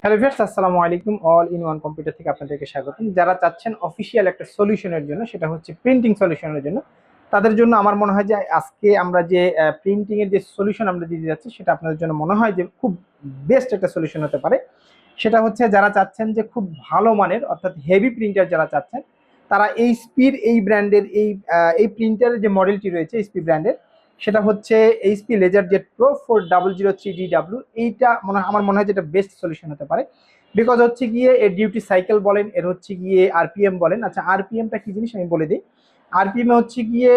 Hello viewers, আসসালামু আলাইকুম। All in one computer থেকে আপনাদেরকে স্বাগতম। যারা চাচ্ছেন অফিসিয়াল একটা সলিউশনের জন্য, সেটা হচ্ছে প্রিন্টিং সলিউশনের জন্য, তাদের জন্য আমার মনে হয় যে আজকে আমরা যে প্রিন্টিং এর যে সলিউশন আমরা দিতে যাচ্ছি, সেটা আপনাদের জন্য মনে হয় যে খুব বেস্ট একটা সলিউশন হতে পারে। সেটা হচ্ছে যারা চাচ্ছেন যে খুব ভালো মানের অর্থাৎ হেভি প্রিন্টার যারা চাচ্ছেন, তারা এইচপির এই ব্র্যান্ডের এই প্রিন্টারের যে মডেলটি রয়েছে এইচপি ব্র্যান্ডের, সেটা হচ্ছে HP laser jet pro 4003DW। এইটা আমার মনে হয় যেটা বেস্ট সলিউশন হতে পারে। বিকজ হচ্ছে গিয়ে এর ডিউটি সাইকেল বলেন, এর হচ্ছে গিয়ে আরপিএম বলেন। আচ্ছা, আরপিএমটা কি জিনিস আমি বলে দিই। আরপিএম হচ্ছে গিয়ে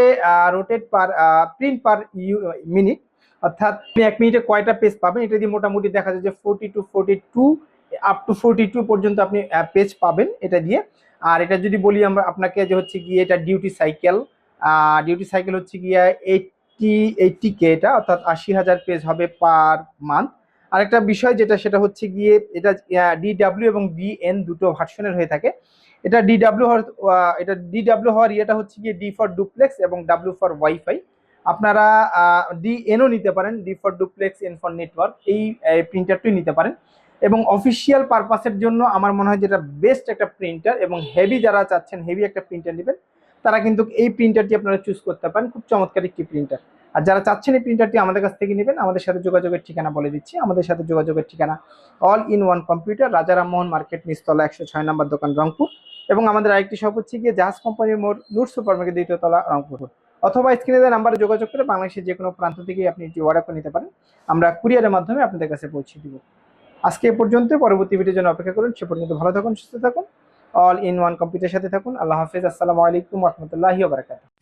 রোটেট পার প্রিন্ট পার মিনিট, অর্থাৎ আপনি 1 মিনিটে কয়টা পেজ পাবেন এটা দিয়ে মোটামুটি দেখা যায় যে 42 আপ টু 42 পর্যন্ত আপনি পেজ পাবেন এটা দিয়ে। আর এটা যদি বলি আমরা আপনাকে যে হচ্ছে গিয়ে এটা ডিউটি সাইকেল হচ্ছে গিয়ে 80K, এটা অর্থাৎ 80,000 পেজ হবে পার মান্থ। আরেকটা বিষয় যেটা, সেটা হচ্ছে গিয়ে এটা ডিডাব্লিউ এবং ডিএন দুটো ভার্সনের হয়ে থাকে। এটা ডিডাব্লিউ হওয়ার ইয়েটা হচ্ছে গিয়ে ডি ফর ডুপ্লেক্স এবং ডাব্লিউ ফর ওয়াইফাই। আপনারা ডিএনও নিতে পারেন, D for duplex, N for network, এই প্রিন্টারটি নিতে পারেন। এবং অফিসিয়াল পারপাসের জন্য আমার মনে হয় যেটা বেস্ট একটা প্রিন্টার, এবং হেভি যারা চাচ্ছেন হেভি একটা প্রিন্টার নেবেন, তারা কিন্তু এই প্রিন্টারটি আপনারা চুজ করতে পারেন। খুব চমৎকার একটি প্রিন্টার। আর যারা চাচ্ছেন এই প্রিন্টারটি আমাদের কাছ থেকে নেবেন, আমাদের সাথে যোগাযোগের ঠিকানা বলে দিচ্ছি। আমাদের সাথে যোগাযোগের ঠিকানা অল ইন ওয়ান কম্পিউটার, রাজা রামমোহন মার্কেট, নিচতলা 106 নম্বর দোকান, রংপুর। এবং আমাদের আরেকটি শপ হচ্ছে গিয়ে জাহাজ কোম্পানির মোড়, নূর সুপার মার্কেট, দ্বিতীয়তলা, রংপুর। অথবা স্ক্রিনে দেওয়া নাম্বারে যোগাযোগ করে বাংলাদেশের যে কোনো প্রান্ত থেকেই আপনি এটি অর্ডার করে নিতে পারেন। আমরা কুরিয়ারের মাধ্যমে আপনাদের কাছে পৌঁছে দিব। আজকে এ পর্যন্ত, পরবর্তী ভিডিওর জন্য অপেক্ষা করুন। সে পর্যন্ত ভালো থাকুন, সুস্থ থাকুন, অল ইন ওয়ান কম্পিউটারের সাথে থাকুন। আল্লাহ হাফেজ, আসসালামু আলাইকুম রহমতুল্লাহি ওয়া বারাকাতুহু।